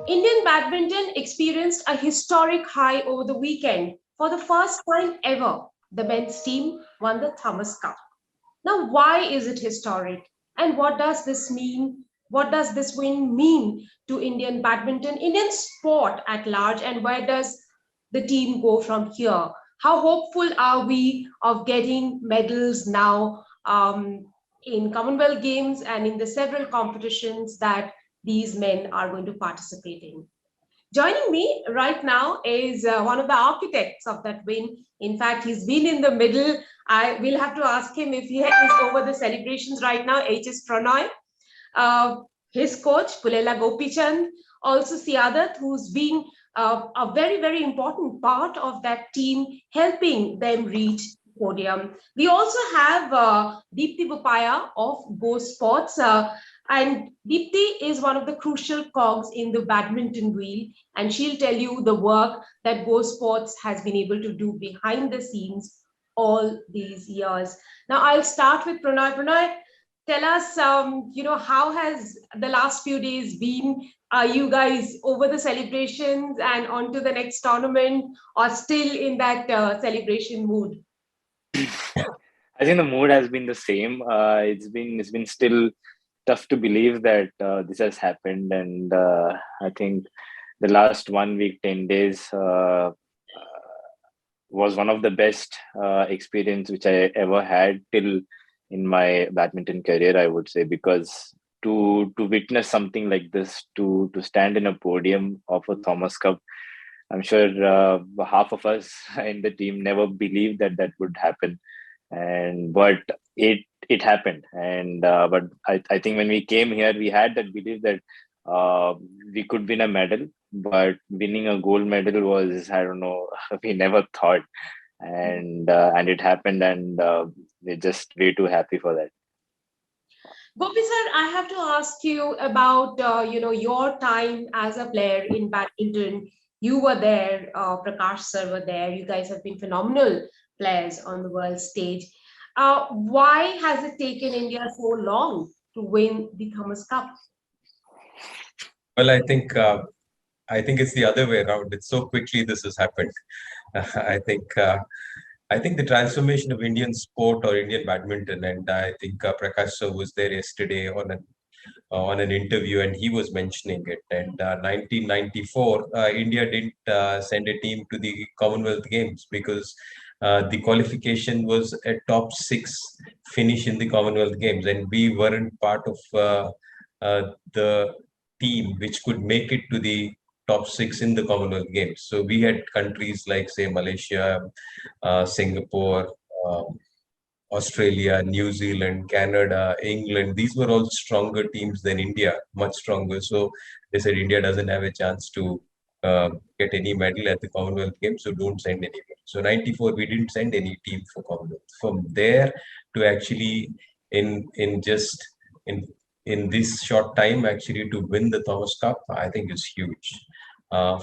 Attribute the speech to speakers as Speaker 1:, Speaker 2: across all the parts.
Speaker 1: Indian badminton experienced a historic high over the weekend. For the first time ever, the men's team won the Thomas Cup. Now, why is it historic? And what does this mean? What does this win mean to Indian badminton, Indian sport at large, and where does the team go from here? How hopeful are we of getting medals now in Commonwealth Games and in the several competitions that these men are going to participate in? Joining me right now is one of the architects of that win. In fact, he's been in the middle. I will have to ask him if he is over the celebrations right now. H.S. Pranoy, uh, his coach, Pulela Gopichand, also Siadat, who's been a very, very important part of that team, helping them reach podium. We also have Deepti Bupaya of Go Sports. And Deepti is one of the crucial cogs in the badminton wheel, and she'll tell you the work that Go Sports has been able to do behind the scenes all these years. Now, I'll start with Pranay. Pranay, tell us, how has the last few days been? Are you guys over the celebrations and on to the next tournament, or still in that celebration mood?
Speaker 2: I think the mood has been the same. It's been still tough to believe that this has happened, and I think the last 1 week, 10 days was one of the best experience which I ever had till in my badminton career. I would say because to witness something like this, to stand in a podium of a Thomas Cup, I'm sure half of us in the team never believed that that would happen, and but it happened. And but I think when we came here, we had that belief that we could win a medal, but winning a gold medal was, I don't know, we never thought, and it happened, and we're just way too happy for that.
Speaker 1: Gopi sir, I have to ask you about your time as a player in badminton. You were there, Prakash sir were there. You guys have been phenomenal players on the world stage. Why has it taken India so long to win the Thomas Cup?
Speaker 3: Well, I think it's the other way around. It's so quickly this has happened. I think I think the transformation of Indian sport or Indian badminton, and I think Prakash sir was there yesterday on an interview, and he was mentioning it. And 1994, India didn't send a team to the Commonwealth Games because the qualification was a top six finish in the Commonwealth Games, and we weren't part of the team which could make it to the top six in the Commonwealth Games. So we had countries like, say, Malaysia, Singapore, Australia, New Zealand, Canada, England. These were all stronger teams than India, much stronger. So they said India doesn't have a chance to get any medal at the Commonwealth Games, so don't send anybody. So 94, we didn't send any team for Commonwealth. From there to actually in just in in this short time actually to win the Thomas Cup, I think is huge.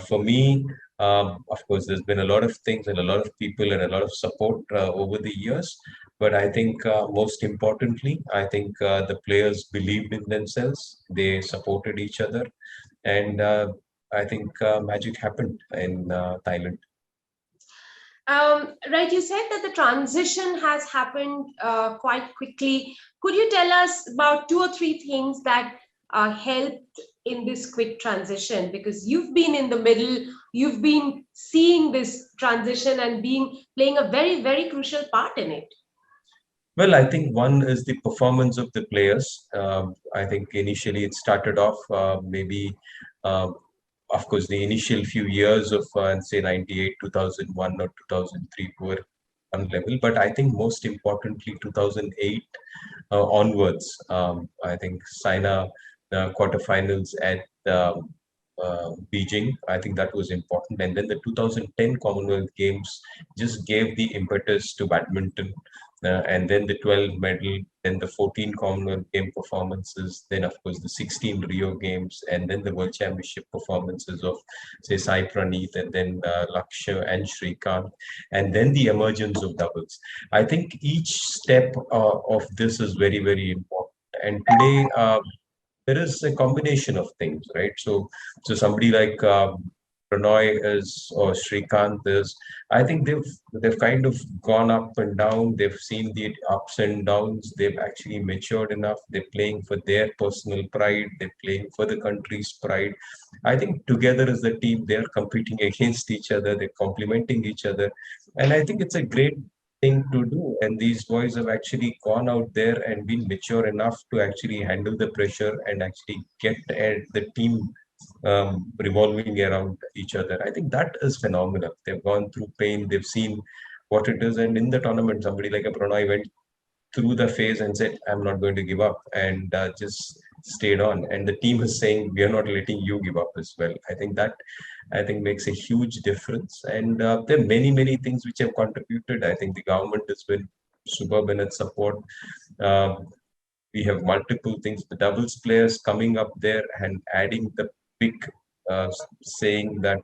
Speaker 3: For me, of course, there's been a lot of things and a lot of people and a lot of support over the years. But I think most importantly, I think the players believed in themselves. They supported each other, and I think magic happened in Thailand.
Speaker 1: Right, you said that the transition has happened quite quickly. Could you tell us about two or three things that helped in this quick transition? Because you've been in the middle, you've been seeing this transition and being playing a very, very crucial part in it.
Speaker 3: Well, I think one is the performance of the players. I think initially it started off maybe, uh, of course, the initial few years of, say, 98, 2001 or 2003 were one level. But I think most importantly, 2008 onwards, I think Saina quarterfinals at Beijing, I think that was important. And then the 2010 Commonwealth Games just gave the impetus to badminton, and then the 12 medal, then the 14 Commonwealth Game performances, then of course the 16 Rio Games, and then the World Championship performances of, say, Sai Praneeth, and then Lakshya and Shrikant, and then the emergence of doubles. I think each step of this is very, very important. And today, there is a combination of things, right? So somebody like Prannoy is or Srikanth is, I think they've kind of gone up and down. They've seen the ups and downs. They've actually matured enough. They're playing for their personal pride. They're playing for the country's pride. I think together as a team, they're competing against each other. They're complementing each other, and I think it's a great thing to do. And these boys have actually gone out there and been mature enough to actually handle the pressure and actually get the team revolving around each other. I think that is phenomenal. They've gone through pain, they've seen what it is. And in the tournament, somebody like a Prannoy went through the phase and said, I'm not going to give up, and just stayed on. And the team is saying, we are not letting you give up as well. I think makes a huge difference. And there are many, many things which have contributed. I think the government has been superb in its support. Uh, we have multiple things, the doubles players coming up there and adding the pick, saying that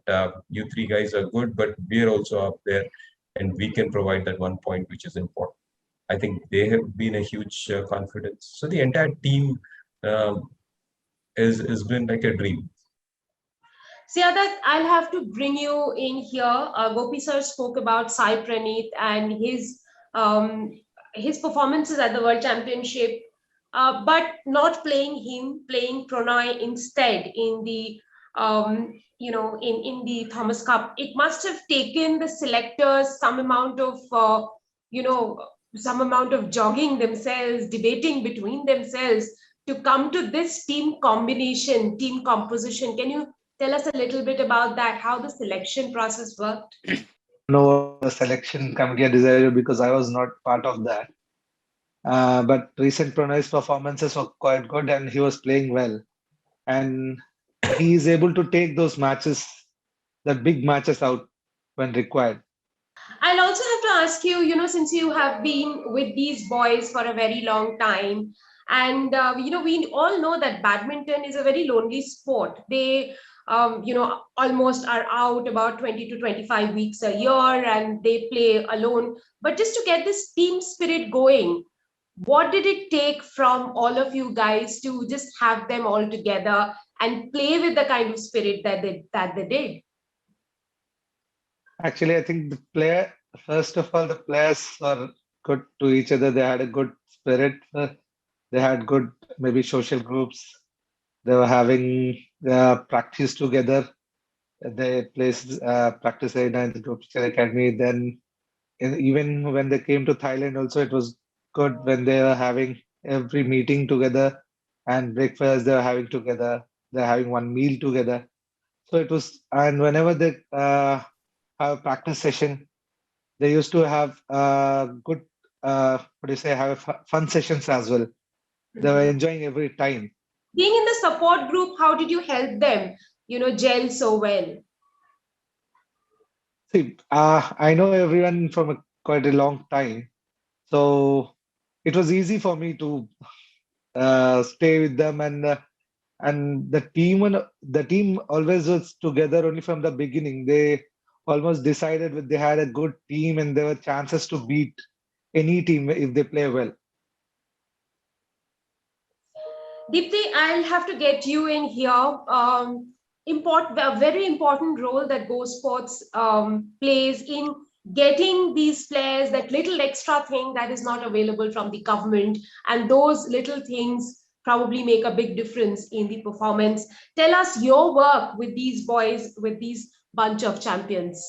Speaker 3: you three guys are good, but we're also up there and we can provide that 1 point, which is important. I think they have been a huge confidence. So the entire team um, is been like a dream.
Speaker 1: Siadat, I'll have to bring you in here. Gopi sir spoke about Sai Praneeth and his performances at the World Championship, but not playing him, playing Prannoy instead in the in the Thomas Cup. It must have taken the selectors some amount of you know some amount of jogging themselves, debating between themselves to come to this team combination, team composition. Can you tell us a little bit about that, how the selection process worked?
Speaker 4: Know the selection committee had decided because I was not part of that. But recent Pranay's performances were quite good and he was playing well. And he is able to take those matches, the big matches out when required.
Speaker 1: I'll also have to ask you, since you have been with these boys for a very long time, and we all know that badminton is a very lonely sport. They almost are out about 20 to 25 weeks a year and they play alone. But just to get this team spirit going, what did it take from all of you guys to just have them all together and play with the kind of spirit that they did?
Speaker 4: Actually, I think first of all, the players are good to each other. They had a good spirit. They had good, maybe social groups. They were having practice together. They placed practice area in the group academy. Then, even when they came to Thailand, also it was good when they were having every meeting together and breakfast they were having together. They're having one meal together. So it was, and whenever they have a practice session, they used to have good, what do you say, have fun sessions as well. They were enjoying every time.
Speaker 1: Being in the support group, how did you help them, gel so well?
Speaker 4: See, I know everyone from quite a long time, so it was easy for me to stay with them, and the team always was together only from the beginning. They almost decided that they had a good team and there were chances to beat any team if they play well.
Speaker 1: Deepti, I'll have to get you in here. A very important role that Go Sports plays in getting these players that little extra thing that is not available from the government, and those little things probably make a big difference in the performance. Tell us your work with these boys, with these bunch of champions.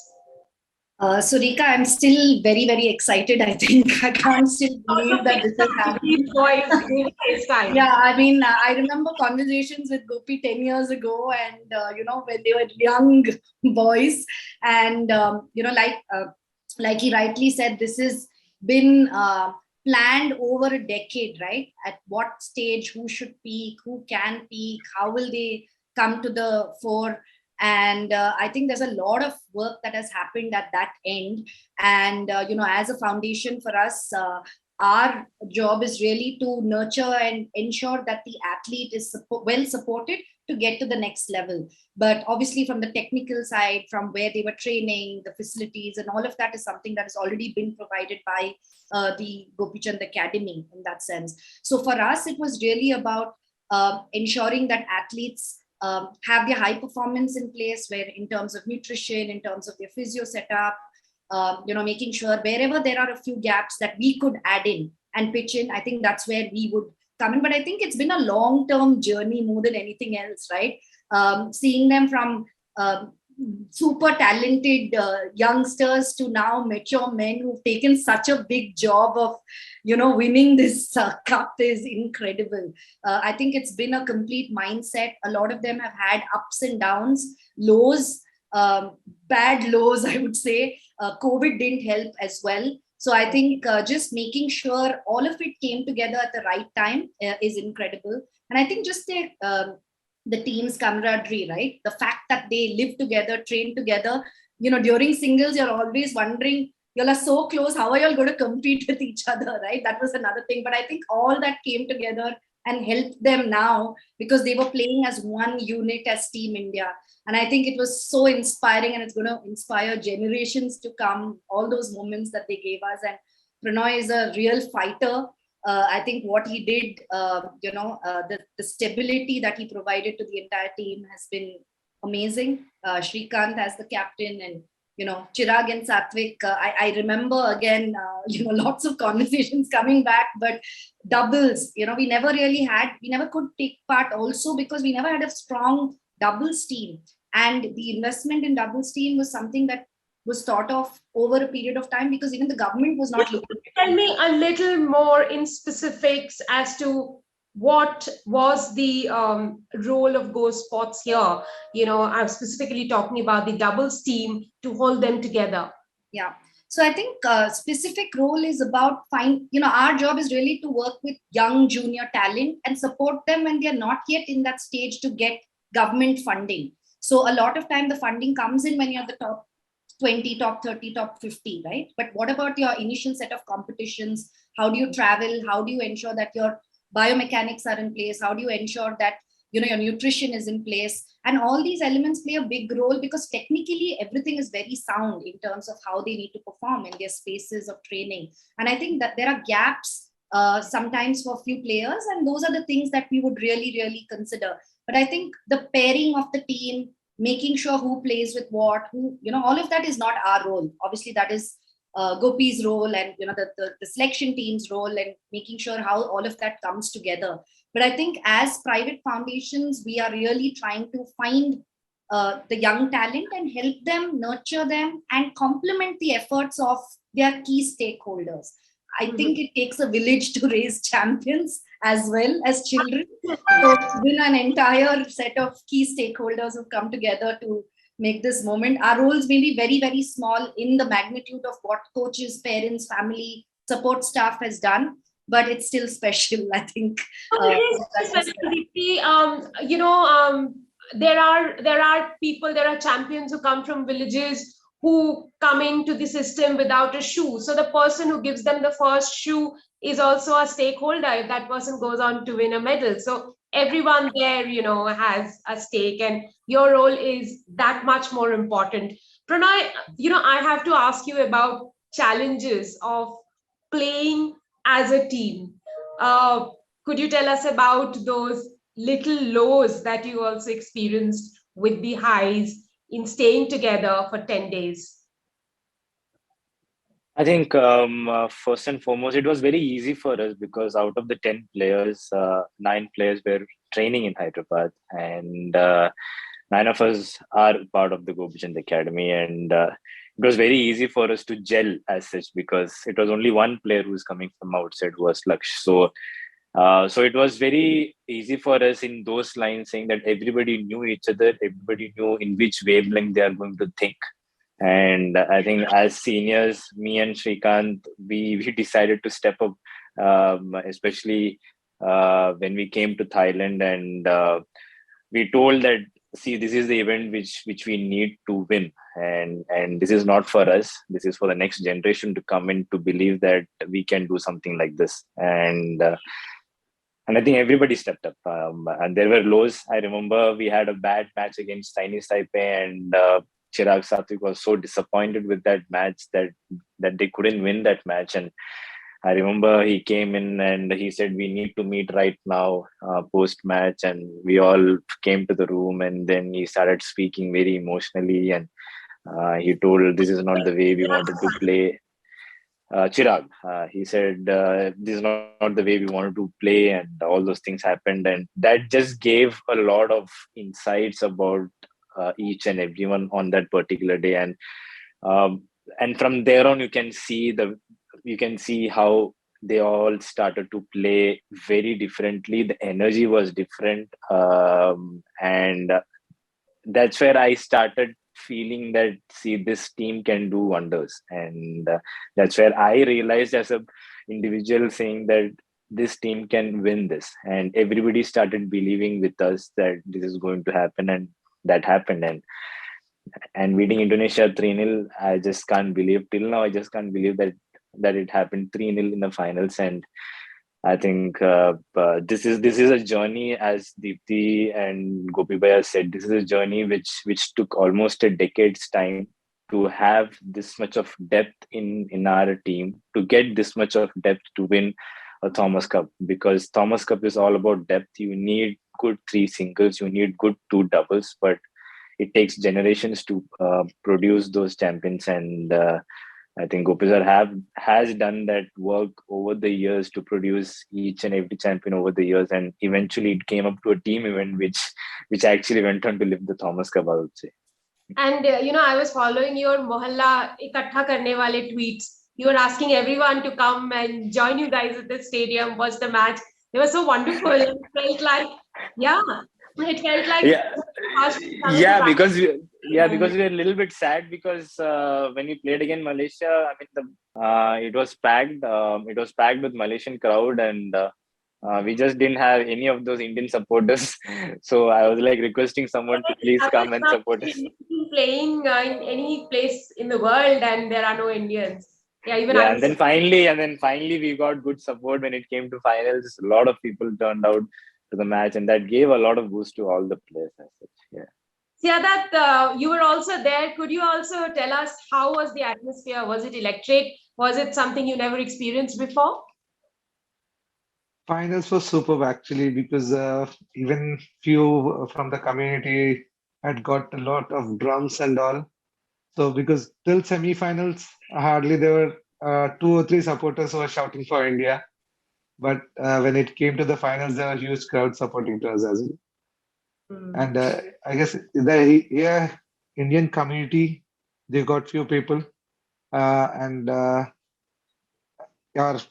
Speaker 5: So Rika, I'm still very, very excited. I think I can't still believe that this is happening. Yeah, I mean, I remember conversations with Gopi 10 years ago, and when they were young boys, and like he rightly said, this has been planned over a decade, right? At what stage, who should peak, who can peak, how will they come to the fore? And I think there's a lot of work that has happened at that end. And as a foundation for us, our job is really to nurture and ensure that the athlete is well supported to get to the next level. But obviously from the technical side, from where they were training, the facilities and all of that is something that has already been provided by the Gopi Chand Academy in that sense. So for us, it was really about ensuring that athletes have their high performance in place, where in terms of nutrition, in terms of their physio setup, making sure wherever there are a few gaps that we could add in and pitch in. I think that's where we would come in. But I think it's been a long-term journey more than anything else, right? Seeing them from super talented youngsters to now mature men who've taken such a big job of, winning this cup is incredible. I think it's been a complete mindset. A lot of them have had ups and downs, lows, bad lows, I would say. COVID didn't help as well. So I think just making sure all of it came together at the right time is incredible. And I think just the team's camaraderie, right? The fact that they live together, train together, during singles, you're always wondering, you all are so close, how are you all going to compete with each other, right? That was another thing. But I think all that came together and helped them now because they were playing as one unit as Team India. And I think it was so inspiring, and it's going to inspire generations to come, all those moments that they gave us. And Pranoy is a real fighter. I think what he did, the stability that he provided to the entire team has been amazing. Srikanth as the captain, and Chirag and Satvik. I remember again, lots of conversations coming back, but doubles, we never could take part also because we never had a strong doubles team. And the investment in doubles team was something that was thought of over a period of time because even the government was not looking.
Speaker 1: Tell me a little more in specifics as to what was the role of Go Sports here. I'm specifically talking about the doubles team to hold them together.
Speaker 5: Yeah. So I think specific role is about our job is really to work with young junior talent and support them when they're not yet in that stage to get government funding. So a lot of time the funding comes in when you're the top 20, top 30, top 50, right? But what about your initial set of competitions? How do you travel? How do you ensure that your biomechanics are in place? How do you ensure that your nutrition is in place? And all these elements play a big role because technically everything is very sound in terms of how they need to perform in their spaces of training. And I think that there are gaps sometimes for a few players, and those are the things that we would really, really consider. But I think the pairing of the team, making sure who plays with what, all of that is not our role. Obviously, that is Gopi's role and the selection team's role, and making sure how all of that comes together. But I think as private foundations, we are really trying to find the young talent and help them, nurture them, and complement the efforts of their key stakeholders. I think it takes a village to raise champions as well as children. So it's been an entire set of key stakeholders who've come together to make this moment. Our roles may be very, very small in the magnitude of what coaches, parents, family, support staff has done, but it's still special, I think.
Speaker 1: There are people, there are champions who come from villages who come into the system without a shoe. So the person who gives them the first shoe is also a stakeholder if that person goes on to win a medal. So everyone there, has a stake, and your role is that much more important. Pranoy, I have to ask you about challenges of playing as a team. Could you tell us about those little lows that you also experienced with the highs in staying together for 10 days?
Speaker 2: I think first and foremost, it was very easy for us because out of the 10 players, 9 players were training in Hyderabad, and 9 of us are part of the Gopi Chand Academy. And it was very easy for us to gel as such because it was only one player who was coming from outside, who was Laksh. So it was very easy for us in those lines, saying that everybody knew each other, everybody knew in which wavelength they are going to think. And I think as seniors, me and Srikanth, we decided to step up, especially when we came to Thailand, and we told that, see, this is the event which we need to win, and this is not for us. This is for the next generation to come in to believe that we can do something like this. And I think everybody stepped up, and there were lows. I remember we had a bad match against Chinese Taipei, and Chirag Satvik was so disappointed with that match that they couldn't win that match. And I remember he came in and he said, "We need to meet right now, post match." And we all came to the room, and then he started speaking very emotionally. And he told, "This is not the way we wanted to play." Chirag, he said, "This is not the way we wanted to play," and all those things happened. And that just gave a lot of insights about each and everyone on that particular day. Um, and from there on, you can see how they all started to play very differently. The energy was different, and that's where I started feeling that, see, this team can do wonders. And that's where I realized as a individual, saying that this team can win this, and everybody started believing with us that this is going to happen, and that happened. And beating Indonesia 3-0, I just can't believe, till now I just can't believe that it happened 3-0 in the finals. And I think this is a journey, as Deepti and Gopibhai said. This is a journey which took almost a decade's time to have this much of depth in our team, to get this much of depth to win a Thomas Cup. Because Thomas Cup is all about depth. You need good 3 singles, you need good 2 doubles, but it takes generations to produce those champions. And I think Gopizar has done that work over the years to produce each and every champion over the years, and eventually it came up to a team event which actually went on to lift the Thomas Cup, I would say.
Speaker 1: And I was following your Mohalla Ikattha Karne Wale tweets. You were asking everyone to come and join you guys at the stadium, watch the match. They were so wonderful. It felt like,
Speaker 2: because we were a little bit sad, because when we played against Malaysia, I mean, it was packed. It was packed with Malaysian crowd, and we just didn't have any of those Indian supporters. So I was like requesting someone to please come and support us.
Speaker 1: Playing in any place in the world, and there are no Indians.
Speaker 2: And then finally we got good support when it came to finals. A lot of people turned out to the match, and that gave a lot of boost to all the players as such.
Speaker 1: That you were also there. Could you also tell us how was the atmosphere? Was it electric? Was it something you never experienced before?
Speaker 4: Finals was superb actually, because even few from the community had got a lot of drums and all. So because till semi-finals, hardly there were 2 or 3 supporters who were shouting for India. But when it came to the finals, there were huge crowds supporting to us as well. And I guess the Indian community, they got few people. And our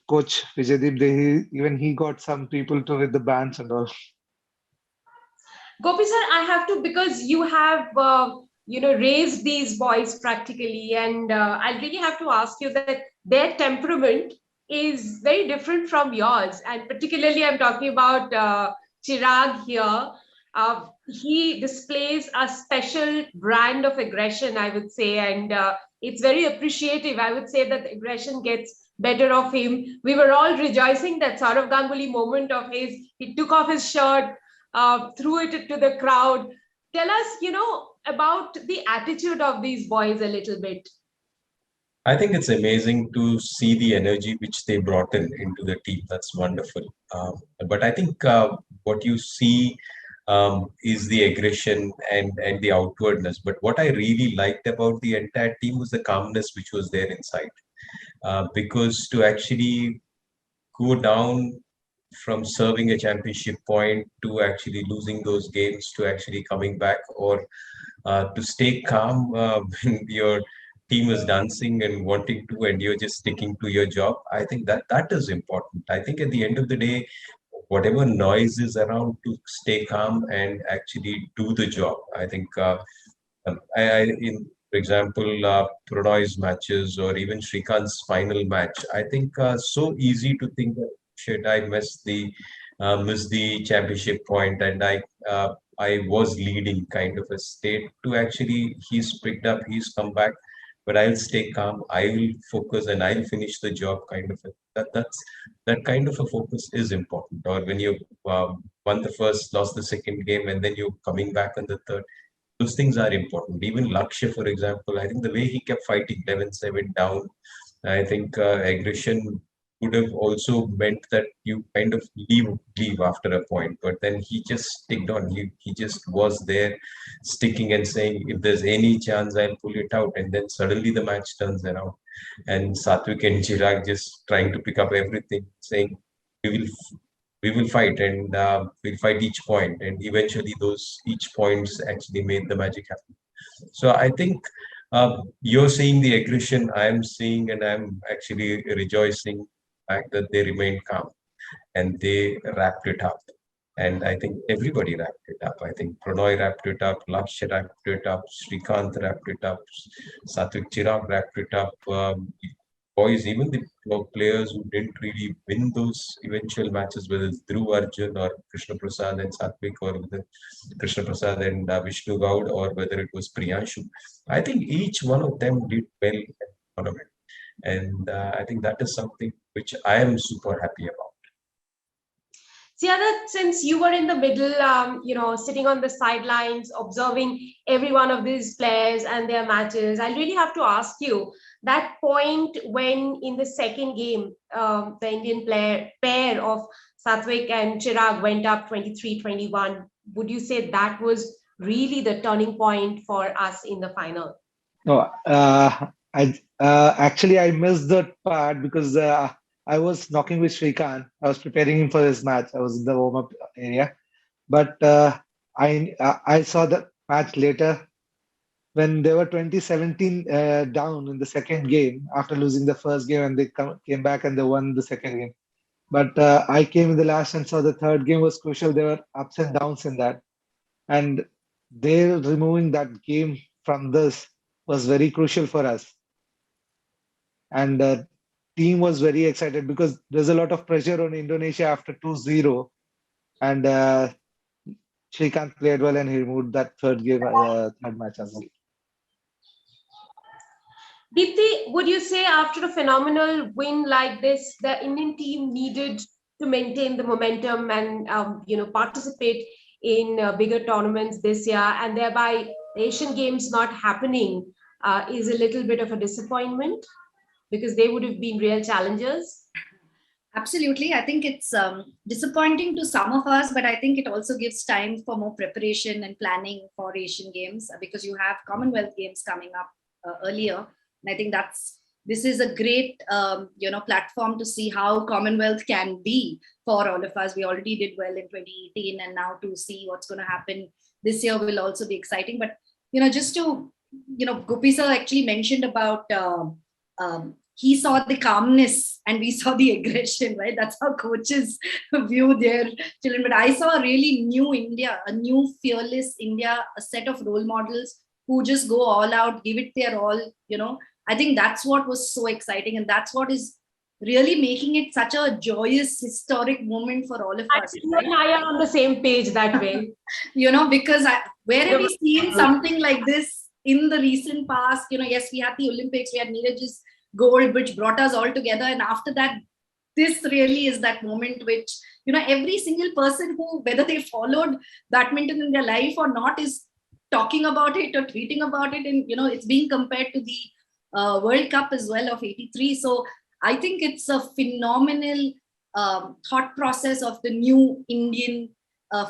Speaker 4: coach, Vijaydeep, he got some people with the bands and all.
Speaker 1: Gopi sir, I have to, because you have raised these boys practically, and I really have to ask you that their temperament is very different from yours, and particularly I'm talking about Chirag here. He displays a special brand of aggression, I would say, and it's very appreciative. I would say that the aggression gets better of him. We were all rejoicing that Sourav Ganguly moment of his. He took off his shirt, threw it to the crowd. Tell us, about the attitude of these boys a little bit.
Speaker 3: I think it's amazing to see the energy which they brought into the team. That's wonderful. But I think what you see is the aggression and the outwardness. But what I really liked about the entire team was the calmness which was there inside. Because to actually go down from serving a championship point to actually losing those games to actually coming back, or to stay calm when your team is dancing and wanting to, and you're just sticking to your job. I think that is important. I think at the end of the day, whatever noise is around, to stay calm and actually do the job. I think for example, Prannoy's matches, or even Shrikant's final match, I think so easy to think that, should I miss the championship point, and I was leading kind of a state, to actually he's picked up, he's come back, but I'll stay calm, I will focus, and I'll finish the job kind of that kind of a focus is important. Or when you won the first, lost the second game, and then you're coming back on the third, those things are important. Even Lakshya, for example, I think the way he kept fighting 11-7 down, I think aggression would have also meant that you kind of leave after a point. But then he just sticked on. He just was there, sticking and saying, if there's any chance, I'll pull it out. And then suddenly the match turns around, and Satwik and Chirag just trying to pick up everything, saying, we will we will fight, and we'll fight each point, and eventually those each points actually made the magic happen. So I think you're seeing the aggression, I'm seeing, and I'm actually rejoicing the fact that they remained calm and they wrapped it up. And I think everybody wrapped it up. I think Prannoy wrapped it up, Lakshya wrapped it up, Srikanth wrapped it up, Satwik Chirag wrapped it up. Boys, even the players who didn't really win those eventual matches, whether it's Dhruv Arjun or Krishna Prasad and Satwik, or whether Krishna Prasad and Vishnu Gaud, or whether it was Priyanshu, I think each one of them did well in the tournament. And I think that is something which I am super happy about.
Speaker 1: Siadat, since you were in the middle, sitting on the sidelines, observing every one of these players and their matches, I really have to ask you that point when in the second game, the Indian pair of Satwik and Chirag went up 23-21. Would you say that was really the turning point for us in the final?
Speaker 4: No, actually I missed that part because I was knocking with Srikanth. I was preparing him for his match. I was in the warm-up area. But I saw the match later when they were 2017 down in the second game after losing the first game, and they came back and they won the second game. But I came in the last and saw the third game was crucial. There were ups and downs in that. And they removing that game from this was very crucial for us. And team was very excited because there's a lot of pressure on Indonesia after 2-0, and Srikanth played well and he removed that third match as well.
Speaker 1: Deepti, would you say after a phenomenal win like this, the Indian team needed to maintain the momentum and participate in bigger tournaments this year, and thereby the Asian Games not happening is a little bit of a disappointment? Because they would have been real challengers?
Speaker 5: Absolutely. I think it's disappointing to some of us, but I think it also gives time for more preparation and planning for Asian Games, because you have Commonwealth Games coming up earlier. And I think this is a great platform to see how Commonwealth can be for all of us. We already did well in 2018, and now to see what's going to happen this year will also be exciting. But just to Gopi sir actually mentioned about he saw the calmness and we saw the aggression, right? That's how coaches view their children. But I saw a really new India, a new fearless India, a set of role models who just go all out, give it their all. I think that's what was so exciting, and that's what is really making it such a joyous, historic moment for all of us.
Speaker 1: Right? And I am on the same page that way.
Speaker 5: Because where have we seen something like this in the recent past? Yes, we had the Olympics, we had Neeraj's gold, which brought us all together. And after that, this really is that moment which, every single person who, whether they followed badminton in their life or not, is talking about it or tweeting about it. And, it's being compared to the World Cup as well of 83. So I think it's a phenomenal thought process of the new Indian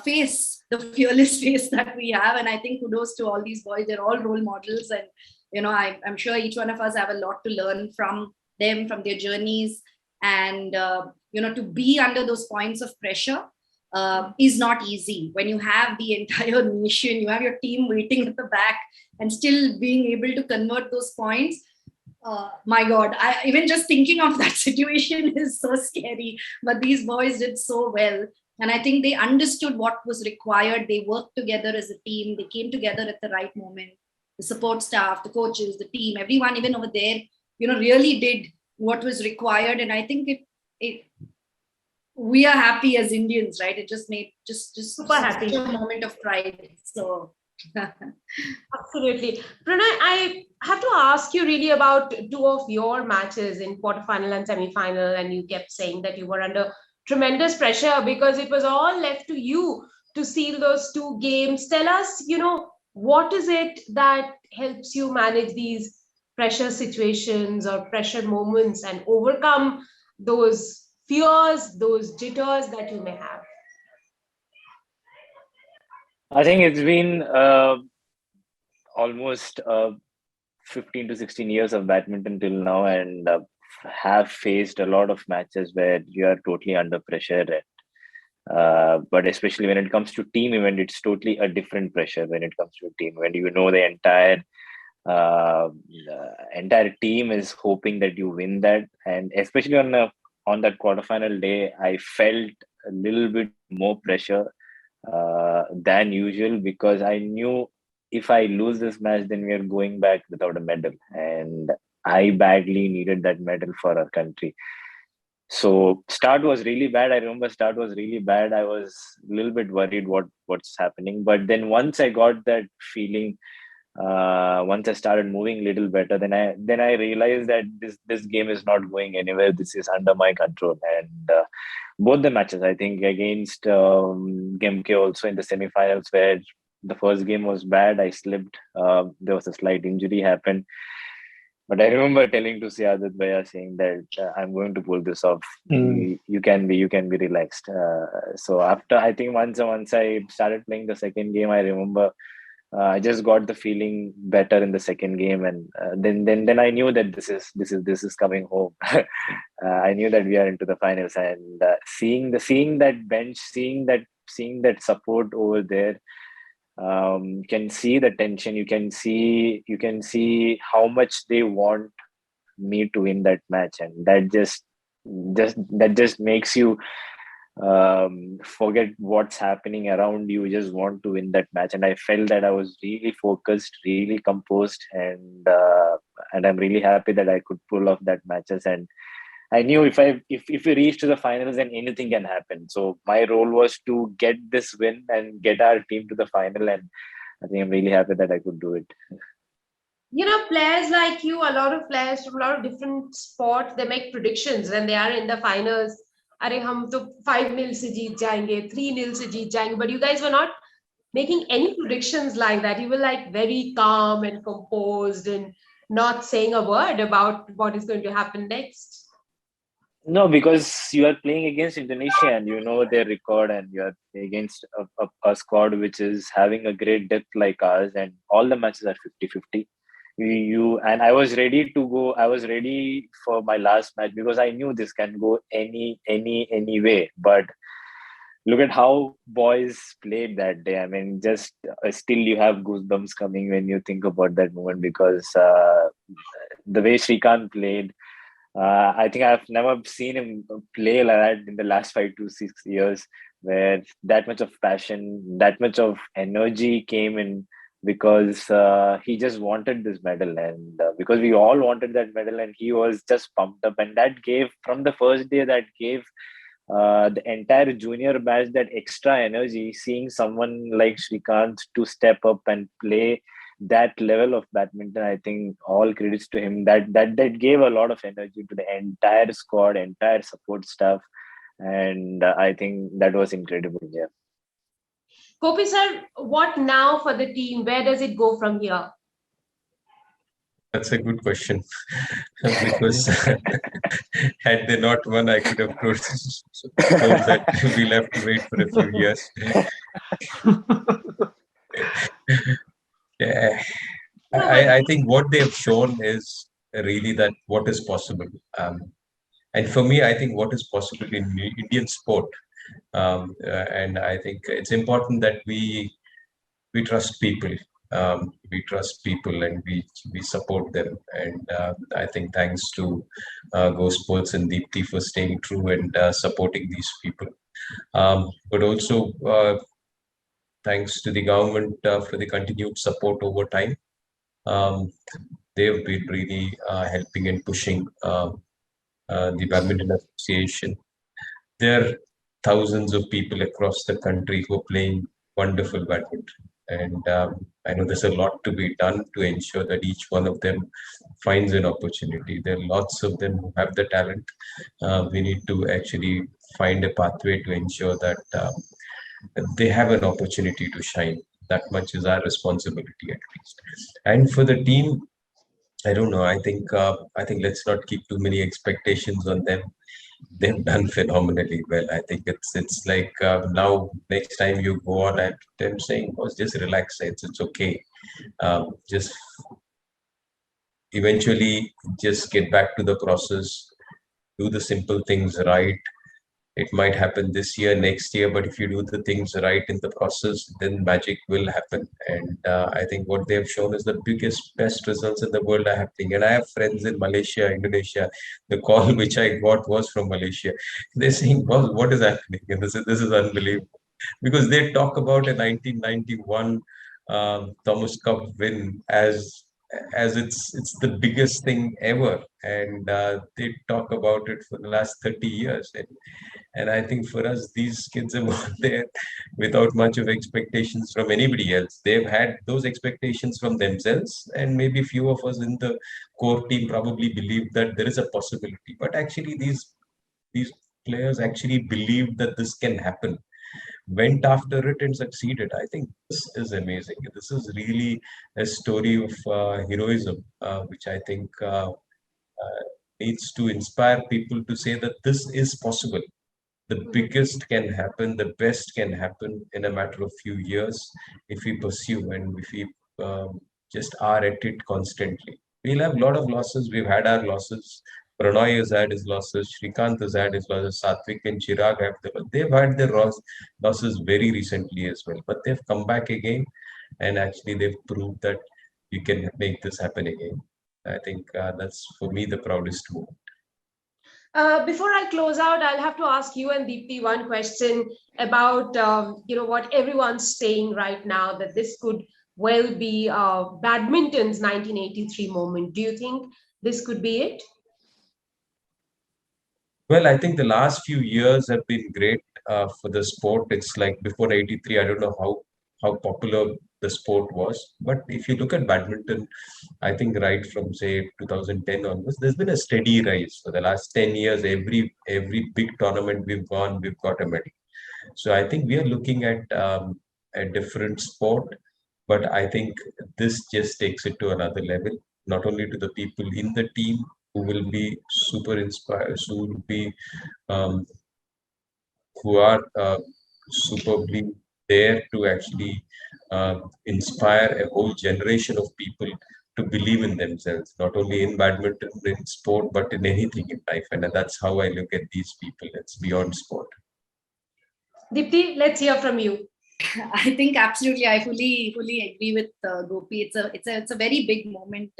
Speaker 5: face, the fearless face that we have. And I think kudos to all these boys. They're all role models. And I'm sure each one of us have a lot to learn from them, from their journeys. And, to be under those points of pressure is not easy. When you have the entire nation, you have your team waiting at the back and still being able to convert those points. My God, even just thinking of that situation is so scary. But these boys did so well. And I think they understood what was required. They worked together as a team. They came together at the right moment. The support staff, the coaches, the team, everyone, even over there, really did what was required. And I think we are happy as Indians, right? It just made just
Speaker 1: super happy,
Speaker 5: a moment of pride. So
Speaker 1: absolutely. Prannoy, I have to ask you really about two of your matches in quarterfinal and semi-final, and you kept saying that you were under tremendous pressure because it was all left to you to seal those two games. Tell us, what is it that helps you manage these pressure situations or pressure moments and overcome those fears, those jitters that you may have?
Speaker 2: I think it's been almost 15 to 16 years of badminton till now, and have faced a lot of matches where you are totally under pressure. But especially when it comes to team event, it's totally a different pressure when it comes to a team event. You know, the entire team is hoping that you win that, and especially on that quarterfinal day, I felt a little bit more pressure than usual, because I knew if I lose this match, then we are going back without a medal, and I badly needed that medal for our country. So start was really bad. I remember start was really bad. I was a little bit worried what's happening. But then once I got that feeling, once I started moving a little better, then I realized that this game is not going anywhere. This is under my control. And both the matches, I think, against Gemke also in the semifinals, where the first game was bad, I slipped. There was a slight injury happened. But I remember telling to Siadat Bhaiya, saying that I'm going to pull this off. You can be relaxed. So after, I think once I started playing the second game, I remember I just got the feeling better in the second game, and then I knew that this is coming home. I knew that we are into the finals, and seeing that bench, seeing that support over there. You can see the tension. You can see how much they want me to win that match, and that just makes you forget what's happening around you. You just want to win that match, and I felt that I was really focused, really composed, and I'm really happy that I could pull off that matches. And I knew if we reach to the finals, then anything can happen. So my role was to get this win and get our team to the final, and I think I'm really happy that I could do it.
Speaker 1: You know, players like you, a lot of players from a lot of different sports, they make predictions when they are in the finals. Arey, hum to 5-0 se jeet jayenge, 3-0 se jeet jayenge. But you guys were not making any predictions like that. You were like very calm and composed and not saying a word about what is going to happen next.
Speaker 2: No, because you are playing against Indonesia and you know their record, and you are against a squad which is having a great depth like ours, and all the matches are 50-50. And I was ready to go. I was ready for my last match because I knew this can go any way. But look at how boys played that day. I mean, just still you have goosebumps coming when you think about that moment, because the way Srikanth played. I think I've never seen him play like that in the last 5 to 6 years, where that much of passion, that much of energy came in, because he just wanted this medal, and because we all wanted that medal, and he was just pumped up, and that gave, from the first day, that gave the entire junior batch that extra energy, seeing someone like Srikanth to step up and play that level of badminton. I think all credits to him. That gave a lot of energy to the entire squad, entire support staff, and I think that was incredible. Yeah.
Speaker 1: Gopi sir, what now for the team? Where does it go from here?
Speaker 3: That's a good question. Because had they not won, I could have told that we'll have to wait for a few years. Yeah, I think what they have shown is really that what is possible. And for me, I think what is possible in Indian sport. And I think it's important that we trust people. We trust people and we support them. And I think thanks to Go Sports and Deepti for staying true and supporting these people. But also thanks to the government for the continued support over time. They have been really helping and pushing the Badminton Association. There are thousands of people across the country who are playing wonderful badminton. And I know there's a lot to be done to ensure that each one of them finds an opportunity. There are lots of them who have the talent. We need to actually find a pathway to ensure that they have an opportunity to shine. That much is our responsibility, at least. And for the team, I don't know. I think let's not keep too many expectations on them. They've done phenomenally well. I think it's like now next time you go on at them saying, "Oh, just relax. It's okay. Just eventually just get back to the process. Do the simple things right. It might happen this year, next year, but if you do the things right in the process, then magic will happen. And I think what they have shown is the best results in the world are happening. And I have friends in Malaysia, Indonesia. The call which I got was from Malaysia. They're saying, "Well, what is happening?" And this is unbelievable because they talk about a 1991 Thomas Cup win as it's the biggest thing ever, and they talk about it for the last 30 years. And I think for us, these kids have gone there without much of expectations from anybody else. They've had those expectations from themselves, and maybe few of us in the core team probably believe that there is a possibility. But actually, these players actually believe that this can happen, went after it and succeeded. I think this is amazing. This is really a story of heroism, which I think needs to inspire people to say that this is possible. The biggest can happen, the best can happen in a matter of few years if we pursue and if we just are at it constantly. We'll have a lot of losses. We've had our losses. Pranoy has had his losses. Shrikant has had his losses. Satvik and Chirag they've had their losses very recently as well. But they've come back again, and actually they've proved that you can make this happen again. I think that's for me the proudest moment.
Speaker 1: Before I close out, I'll have to ask you and Deepti one question about what everyone's saying right now, that this could well be badminton's 1983 moment. Do you think this could be it?
Speaker 3: Well, I think the last few years have been great for the sport. It's like before 83, I don't know how popular the sport was. But if you look at badminton, I think right from say 2010 onwards, there's been a steady rise for the last 10 years. Every big tournament we've gone, we've got a medal. So I think we are looking at a different sport, but I think this just takes it to another level, not only to the people in the team who will be super inspired, who are superbly there to actually inspire a whole generation of people to believe in themselves, not only in badminton, in sport, but in anything in life. And that's how I look at these people. It's beyond sport.
Speaker 1: Deepti, let's hear from you.
Speaker 5: I think absolutely. I fully agree with Gopi. It's a very big moment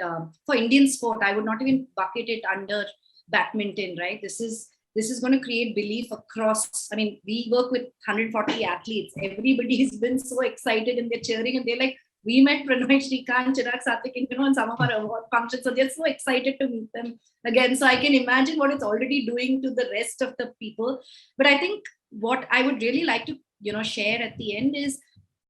Speaker 5: for Indian sport. I would not even bucket it under badminton, right? This is going to create belief across. I mean, we work with 140 athletes. Everybody's been so excited and they're cheering and they're like, we met Pranoy, Shrikant, Chirag, Satvik, in some of our award functions. So they're so excited to meet them again. So I can imagine what it's already doing to the rest of the people. But I think what I would really like to share at the end is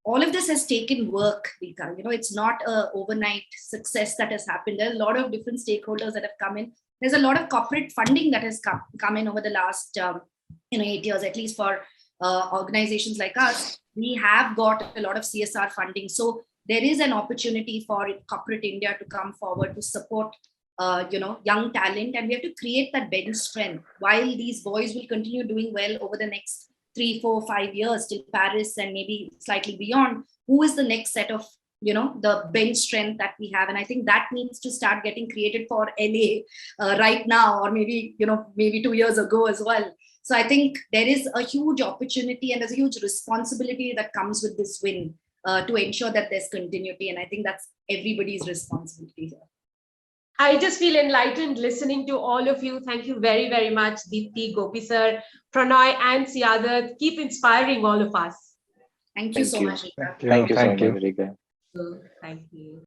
Speaker 5: all of this has taken work, Rika. It's not a overnight success that has happened. There's a lot of different stakeholders that have come in. There's a lot of corporate funding that has come in over the last 8 years, at least for organizations like us. We have got a lot of CSR funding. So there is an opportunity for corporate India to come forward to support young talent, and we have to create that bench strength while these boys will continue doing well over the next 3, 4, 5 years till Paris and maybe slightly beyond. Who is the next set of the bench strength that we have? And I think that needs to start getting created for LA right now, or maybe 2 years ago as well. So I think there is a huge opportunity and there's a huge responsibility that comes with this win to ensure that there's continuity. And I think that's everybody's responsibility here.
Speaker 1: I just feel enlightened listening to all of you. Thank you very, very much, Deepti, Gopi sir, Pranoy and Siadat. Keep inspiring all of us.
Speaker 5: Thank you so much, Rika.
Speaker 2: Thank you so much, Rika.
Speaker 1: Thank you.